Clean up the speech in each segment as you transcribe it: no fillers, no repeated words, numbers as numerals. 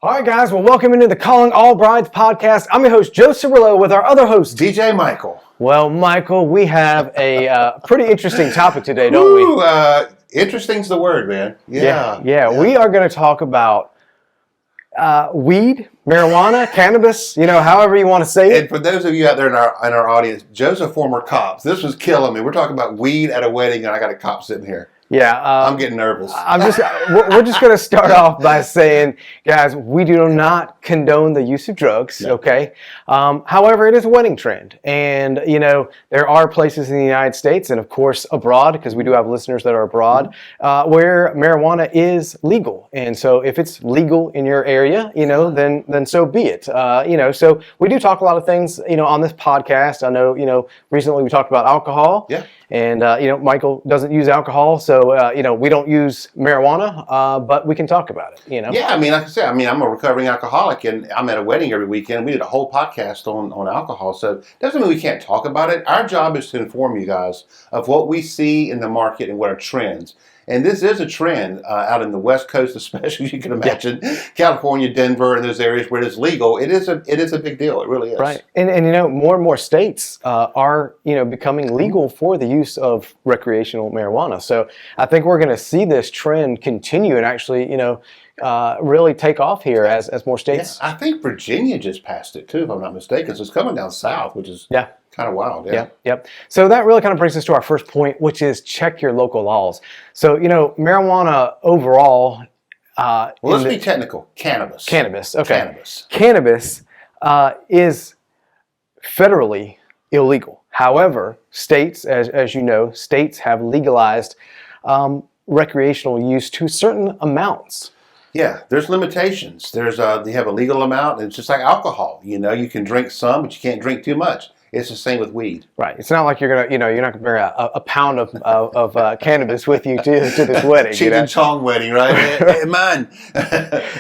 All right, guys. Well, welcome into the Calling All Brides podcast. I'm your host, Joe Cirillo, with our other host, DJ Michael. Well, Michael, we have a pretty interesting topic today, don't we? Interesting's the word, man. Yeah. We are going to talk about weed, marijuana, cannabis, however you want to say it. And for those of you out there in our audience, Joe's a former cop. This was killing me. We're talking about weed at a wedding, and I got a cop sitting here. Yeah, I'm getting nervous. We're just going to start off by saying, guys, we do not condone the use of drugs. No. Okay. However, it is a wedding trend, and there are places in the United States, and of course abroad, because we do have listeners that are abroad, where marijuana is legal. And so, if it's legal in your area, then so be it. So we do talk a lot of things, on this podcast. I know, recently we talked about alcohol. Yeah. And, Michael doesn't use alcohol, so, we don't use marijuana, but we can talk about it, Yeah, like I said, I'm a recovering alcoholic, and I'm at a wedding every weekend. We did a whole podcast on alcohol, so it doesn't mean we can't talk about it. Our job is to inform you guys of what we see in the market and what are trends. And this is a trend out in the West Coast, especially, you can imagine, California, Denver, and those areas where it is legal. It is a big deal. It really is. Right. And more and more states are, becoming legal for the use of recreational marijuana. So I think we're going to see this trend continue and actually, really take off here as more states. Yeah, I think Virginia just passed it too, if I'm not mistaken. So it's coming down south, which is kind of wild. Yep. So that really kind of brings us to our first point, which is check your local laws. So, marijuana overall. Let's be technical. Cannabis. Okay. Cannabis is federally illegal. However, states, as you know, states have legalized recreational use to certain amounts. Yeah, there's limitations. They have a legal amount, and it's just like alcohol. You can drink some, but you can't drink too much. It's the same with weed. Right. It's not like you're gonna, you're not gonna bring a pound of cannabis with you to this wedding. Cheech and Chong wedding, right? Hey, man.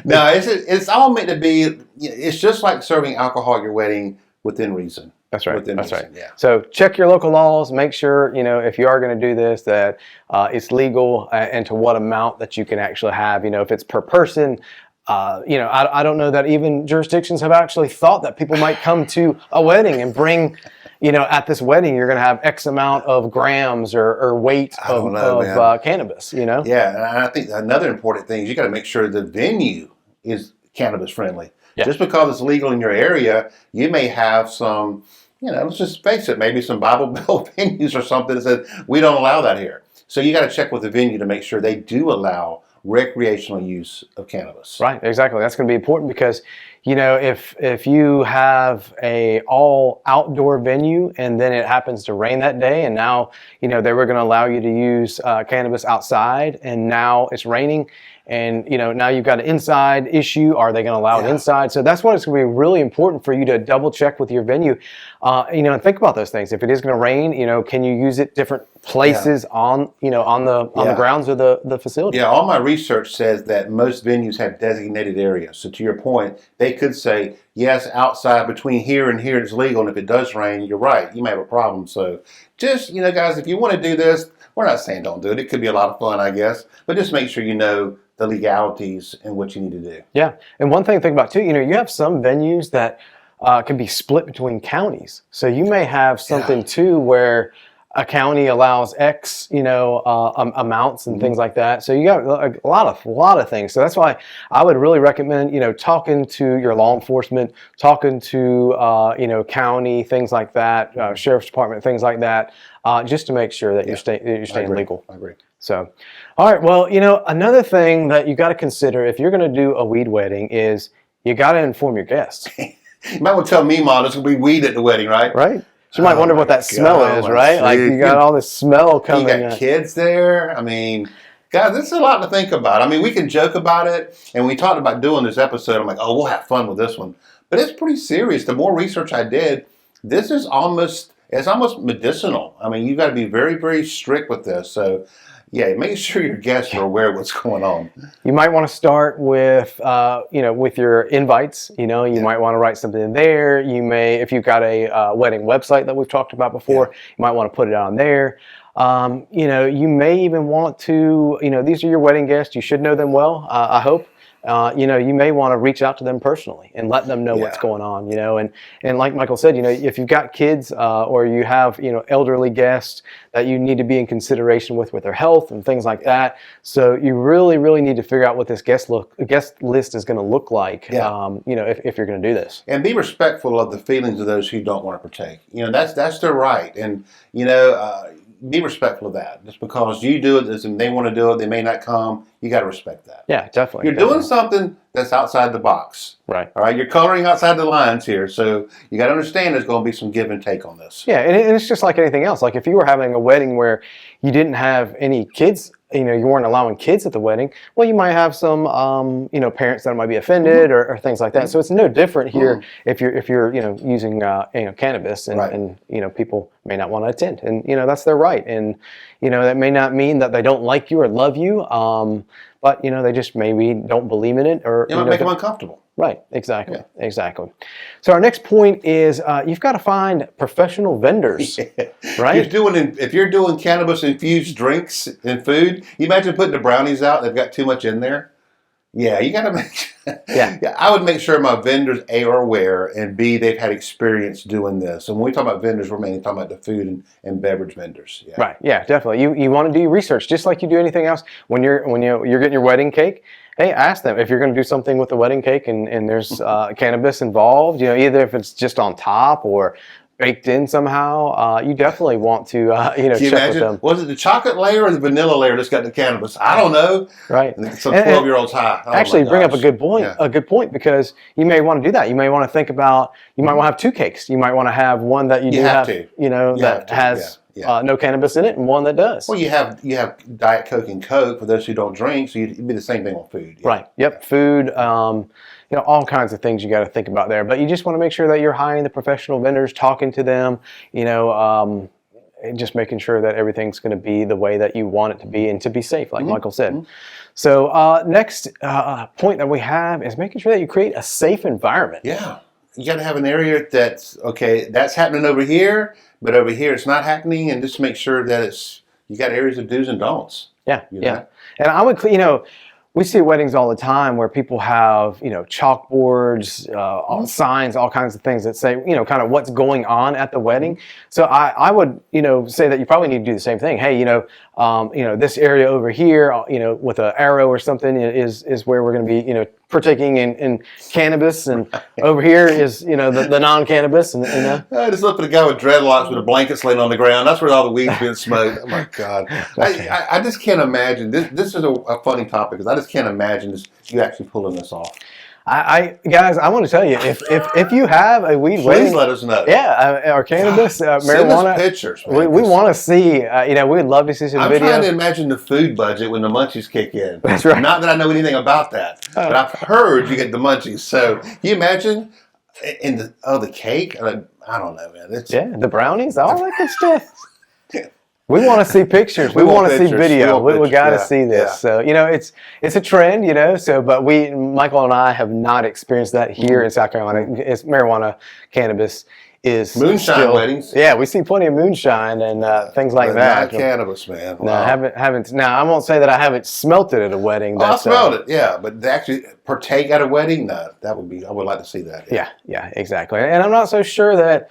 No, it's all meant to be. It's just like serving alcohol at your wedding within reason. That's right. That's right. Yeah. So check your local laws. Make sure if you are going to do this that it's legal and to what amount that you can actually have. If it's per person. I don't know that even jurisdictions have actually thought that people might come to a wedding and bring, at this wedding you're going to have X amount of grams or weight of cannabis. Yeah, and I think another important thing is you got to make sure the venue is cannabis friendly. Yeah. Just because it's legal in your area, you may have some. Let's just face it, maybe some Bible Belt venues or something that says, we don't allow that here. So you got to check with the venue to make sure they do allow recreational use of cannabis. Right, exactly. That's going to be important because, if you have a all outdoor venue and then it happens to rain that day and now, they were going to allow you to use cannabis outside and now it's raining and, now you've got an inside issue. Are they going to allow it inside? So that's why it's going to be really important for you to double check with your venue, and think about those things. If it is going to rain, can you use it different places on the grounds of the facility? Yeah, all my research says that most venues have designated areas. So to your point, they could say, yes, outside between here and here it's legal, and if it does rain, you're right, you may have a problem. So just, guys, if you want to do this, we're not saying don't do it. It could be a lot of fun, I guess, but just make sure you know the legalities and what you need to do. Yeah, and one thing to think about too, you have some venues that can be split between counties. So you may have something too where a county allows X, amounts and things like that. So you got a lot of things. So that's why I would really recommend, talking to your law enforcement, talking to, county, things like that, sheriff's department, things like that, just to make sure that you're staying legal. I agree. So, all right. Well, another thing that you got to consider if you're going to do a weed wedding is you got to inform your guests. You might want to tell Mima there's going to be weed at the wedding, right? Right. She might wonder what that smell is, right? Like you got all this smell coming. You got kids there. Guys, this is a lot to think about. We can joke about it, and we talked about doing this episode. I'm like, oh, we'll have fun with this one. But it's pretty serious. The more research I did, this is almost medicinal. You got to be very, very strict with this. So, yeah, make sure your guests are aware of what's going on. You might want to start with, with your invites. You might want to write something in there. You may, if you've got a wedding website that we've talked about before, you might want to put it on there. You may even want to, these are your wedding guests. You should know them well, I hope. you may want to reach out to them personally and let them know what's going on, and like Michael said, if you've got kids or you have, elderly guests that you need to be in consideration with their health and things like that. So you really, really need to figure out what this guest list is going to look like, if you're going to do this. And be respectful of the feelings of those who don't want to partake. That's their right. And, be respectful of that. Just because you do it and they want to do it, they may not come. You got to respect that. Yeah, definitely. You're doing something that's outside the box. Right. All right. You're coloring outside the lines here. So you got to understand there's going to be some give and take on this. Yeah. And it's just like anything else. Like if you were having a wedding where you didn't have any kids, you weren't allowing kids at the wedding, well, you might have some, parents that might be offended or things like that. So it's no different here if you're using, cannabis and people may not want to attend, and, that's their right. And, that may not mean that they don't like you or love you. But, they just maybe don't believe in it, or it might make them uncomfortable. Right. Exactly. Yeah. Exactly. So our next point is you've got to find professional vendors, right? If you're doing cannabis infused drinks and food, you imagine putting the brownies out. They've got too much in there. Yeah, you got to make. Yeah, I would make sure my vendors A are aware, and B, they've had experience doing this. And when we talk about vendors, we're mainly talking about the food and beverage vendors. Yeah. Right. Yeah, definitely. You want to do research just like you do anything else. When you're getting your wedding cake, hey, ask them if you're going to do something with the wedding cake and there's cannabis involved. Either if it's just on top or baked in somehow, you definitely want to check with them. Was it the chocolate layer or the vanilla layer that's got the cannabis? I don't know. Right. Some 12-year-olds high. Actually, bring up a good point. Yeah. A good point, because you may want to do that. You may want to think about. You might want to have two cakes. You might want to have one that has no cannabis in it, and one that does. Well, you have Diet Coke and Coke for those who don't drink, so it'd be the same thing on food. Yeah. Right. Yep. Food. All kinds of things you got to think about there. But you just want to make sure that you're hiring the professional vendors, talking to them, and just making sure that everything's going to be the way that you want it to be and to be safe, like Michael said. So next point that we have is making sure that you create a safe environment. Yeah. You got to have an area that's happening over here, but over here it's not happening, and just make sure that you got areas of do's and don'ts. Yeah. Yeah. And I would, we see weddings all the time where people have, chalkboards, signs, all kinds of things that say, kind of what's going on at the wedding. So I would, say that you probably need to do the same thing. Hey, this area over here, with an arrow or something is where we're going to be, partaking in cannabis, and over here is, the non-cannabis. And I just looked at a guy with dreadlocks with a blanket laying on the ground. That's where all the weed's being smoked. Oh my God. I just can't imagine. This is a funny topic, because I just can't imagine you actually pulling this off. Guys, I want to tell you, if you have a weed wedding, please let us know. Yeah, or cannabis, marijuana. Send us pictures. Man, we want to see. We'd love to see some videos. I'm trying to imagine the food budget when the munchies kick in. That's right. Not that I know anything about that, but I've heard you get the munchies. So you imagine the cake. I don't know, man. The brownies, all that good stuff. We want to see pictures. We want to see video. We got to see this. Yeah. So, it's a trend, but Michael and I have not experienced that here in South Carolina. It's marijuana, cannabis is moonshine weddings. Yeah, we see plenty of moonshine and things like that. Not cannabis, man. Wow. No, I haven't. Now, I won't say that I haven't smelt it at a wedding. I smelled it, yeah. But to actually partake at a wedding, no, I would like to see that. Yeah, exactly. And I'm not so sure that,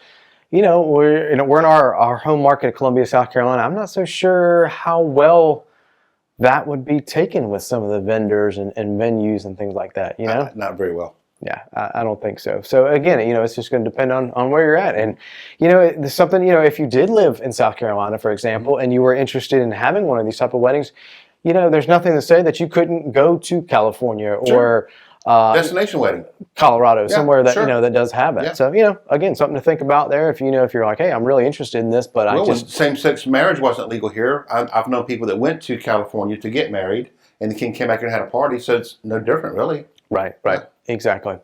we're in our home market of Columbia, South Carolina. I'm not so sure how well that would be taken with some of the vendors and venues and things like that. Not very well. Yeah, I don't think so. So again, it's just going to depend on where you're at. And there's something, if you did live in South Carolina, for example, and you were interested in having one of these type of weddings, there's nothing to say that you couldn't go to California or destination wedding, Colorado, somewhere that that does have it. Yeah. So again, something to think about there. If you're like, hey, I'm really interested in this, but same-sex marriage wasn't legal here. I've known people that went to California to get married, and the king came back here and had a party. So it's no different, really. Right, exactly.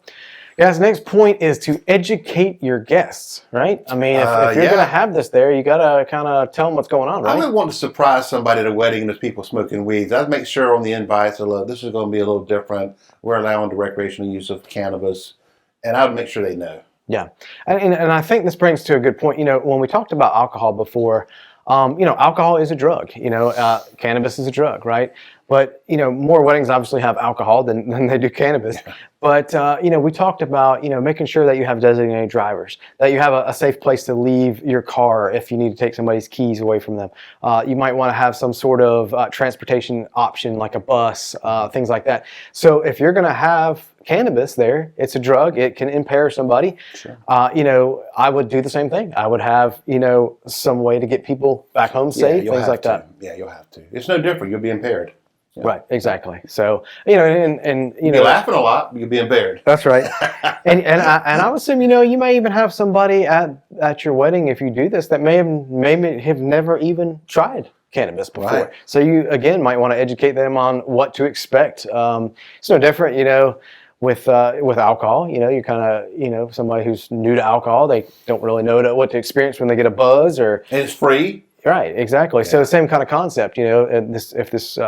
Yes, next point is to educate your guests, right? I mean, if you're going to have this there, you got to kind of tell them what's going on, right? I would want to surprise somebody at a wedding and there's people smoking weeds. I'd make sure on the invites, this is going to be a little different. We're allowing the recreational use of cannabis, and I would make sure they know. Yeah, and I think this brings to a good point. When we talked about alcohol before, alcohol is a drug. Cannabis is a drug, right? But, more weddings obviously have alcohol than they do cannabis. But, we talked about, making sure that you have designated drivers, that you have a safe place to leave your car if you need to take somebody's keys away from them. You might want to have some sort of transportation option like a bus, things like that. So if you're going to have cannabis there, it's a drug, it can impair somebody. Sure. I would do the same thing. I would have, some way to get people back home safe, things like that. Yeah, you'll have to. It's no different. You'll be impaired. Yeah. Right, exactly. So, and you'll be laughing a lot, but you'll be impaired. That's right. and I would assume, you may even have somebody at your wedding, if you do this, that may have never even tried cannabis before. Right. So you, again, might want to educate them on what to expect. It's no different, with alcohol. You kind of, somebody who's new to alcohol, they don't really know what to experience when they get a buzz or... And it's free. Right, exactly. Yeah. So the same kind of concept, if this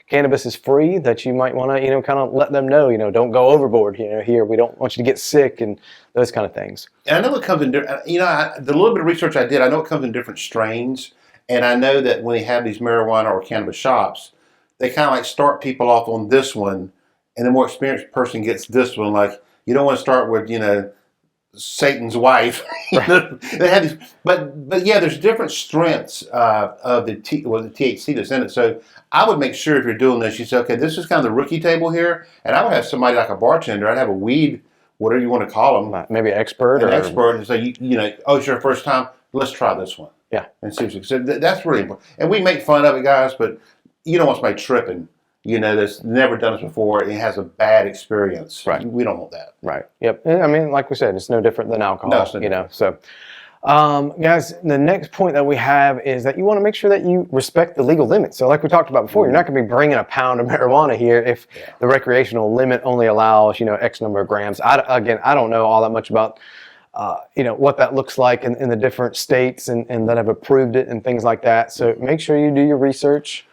cannabis is free, that you might want to, kind of let them know, don't go overboard, here, we don't want you to get sick and those kind of things. And I know it comes in, the little bit of research I did, I know it comes in different strains. And I know that when they have these marijuana or cannabis shops, they kind of like start people off on this one, and the more experienced person gets this one. Like, you don't want to start with, Satan's wife. They have these, but yeah, there's different strengths of the THC that's in it. So I would make sure if you're doing this, you say, okay, this is kind of the rookie table here, and I would have somebody like a bartender. I'd have a weed, whatever you want to call them, maybe an expert, and say, oh, it's your first time. Let's try this one. Yeah, and seriously, so that's really important. And we make fun of it, guys, but you don't want somebody tripping. That's never done this before and has a bad experience. Right. We don't want that. Right. Yep. I mean, like we said, it's no different than alcohol. No, it's no different. So, guys, the next point that we have is that you want to make sure that you respect the legal limits. So, like we talked about before, you're not going to be bringing a pound of marijuana here if the recreational limit only allows, X number of grams. I don't know all that much about. What that looks like in the different states and that have approved it and things like that. So make sure you do your research,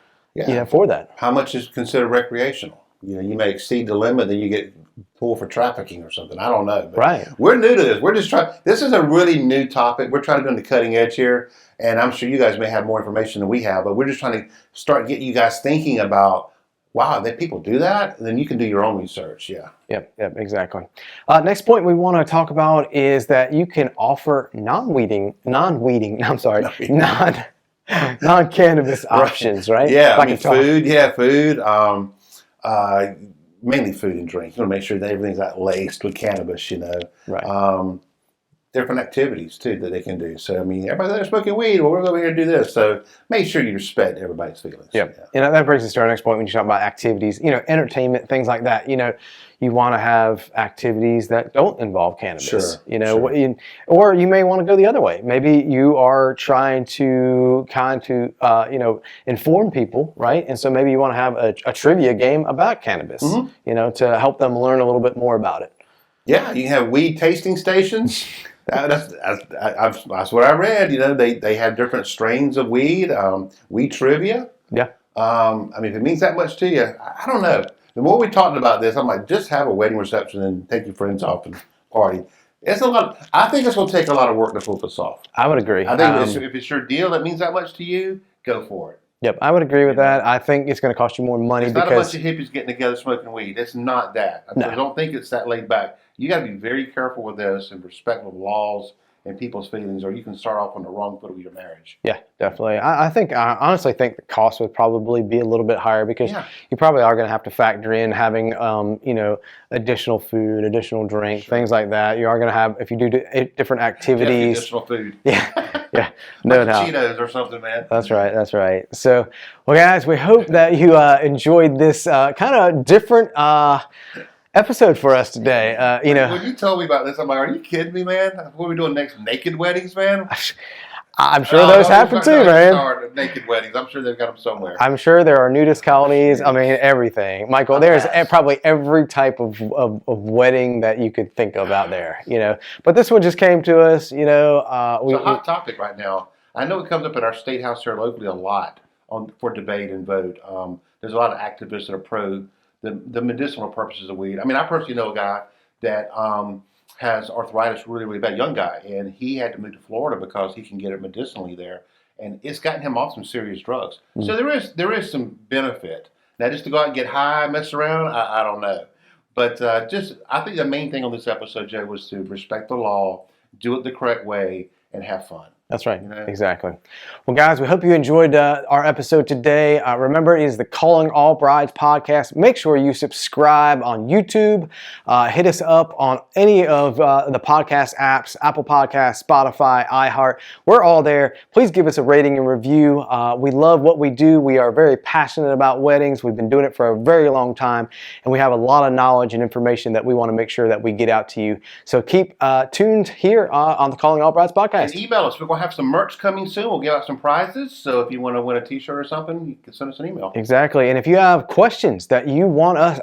for that. How much is considered recreational? You may exceed the limit, then you get pulled for trafficking or something. I don't know. But right. We're new to this. We're just trying. This is a really new topic. We're trying to go on the cutting edge here, and I'm sure you guys may have more information than we have, but we're just trying to start getting you guys thinking about, wow, that people do that? And then you can do your own research, yeah. Yep, exactly. Next point we want to talk about is that you can offer non-cannabis options, right? Yeah, like food, mainly food and drink. You want to make sure that everything's not laced with cannabis, Right. Different activities, too, that they can do. So, everybody's there smoking weed. Well, we're going to go here and do this. So, make sure you respect everybody's feelings. Yep. Yeah. And that brings us to our next point when you talk about activities, entertainment, things like that. You want to have activities that don't involve cannabis. Sure. Or you may want to go the other way. Maybe you are trying to inform people, right? And so maybe you want to have a trivia game about cannabis, to help them learn a little bit more about it. Yeah, you can have weed tasting stations. That's what I read. They have different strains of weed, weed trivia. Yeah. If it means that much to you, I don't know. The more we talked about this, I'm like, just have a wedding reception and take your friends off and party. It's a lot. I think it's going to take a lot of work to pull this off. I would agree. I think if it's your deal that means that much to you, go for it. Yep, I would agree with that. I think it's going to cost you more money. It's not a bunch of hippies getting together smoking weed. It's not that. No. I don't think it's that laid back. You got to be very careful with this and respectful of laws and people's feelings, or you can start off on the wrong foot with your marriage. Yeah, definitely. I honestly think the cost would probably be a little bit higher because you probably are going to have to factor in having, additional food, additional drink, things like that. You are going to have, if you do different activities. Additional food. Yeah, no doubt. Cheetos or something, man. That's right. So, well, guys, we hope that you enjoyed this kind of different episode for us today. When you told me about this, I'm like, are you kidding me, man? What are we doing next? Naked weddings, man? I'm sure those happen too, man. Naked weddings. I'm sure they've got them somewhere. I'm sure there are nudist colonies. Everything. Michael, there's probably every type of wedding that you could think of out there, But this one just came to us, It's a hot topic right now. I know it comes up at our state house here locally a lot for debate and vote. There's a lot of activists that are pro the medicinal purposes of weed. I personally know a guy that has arthritis really, really bad, young guy, and he had to move to Florida because he can get it medicinally there, and it's gotten him off some serious drugs. So there is some benefit. Now, just to go out and get high, mess around, I don't know. But I think the main thing on this episode, Joe, was to respect the law, do it the correct way, and have fun. That's right. Exactly. Well, guys, we hope you enjoyed our episode today. Remember, it is the Calling All Brides podcast. Make sure you subscribe on YouTube. Hit us up on any of the podcast apps, Apple Podcasts, Spotify, iHeart. We're all there. Please give us a rating and review. We love what we do. We are very passionate about weddings. We've been doing it for a very long time, and we have a lot of knowledge and information that we want to make sure that we get out to you. So keep tuned here on the Calling All Brides podcast. And email us. We're going to have some merch coming soon. We'll give out some prizes. So if you want to win a t-shirt or something, you can send us an email. Exactly. And if you have questions that you want us,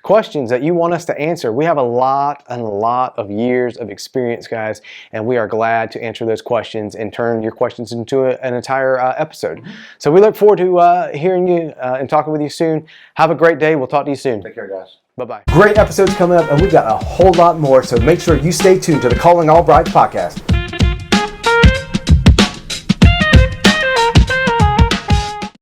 questions that you want us to answer, we have a lot of years of experience, guys, and we are glad to answer those questions and turn your questions into an entire episode. Mm-hmm. So we look forward to hearing you and talking with you soon. Have a great day. We'll talk to you soon. Take care, guys. Bye-bye. Great episodes coming up, and we got a whole lot more, so make sure you stay tuned to the Calling All Brides podcast.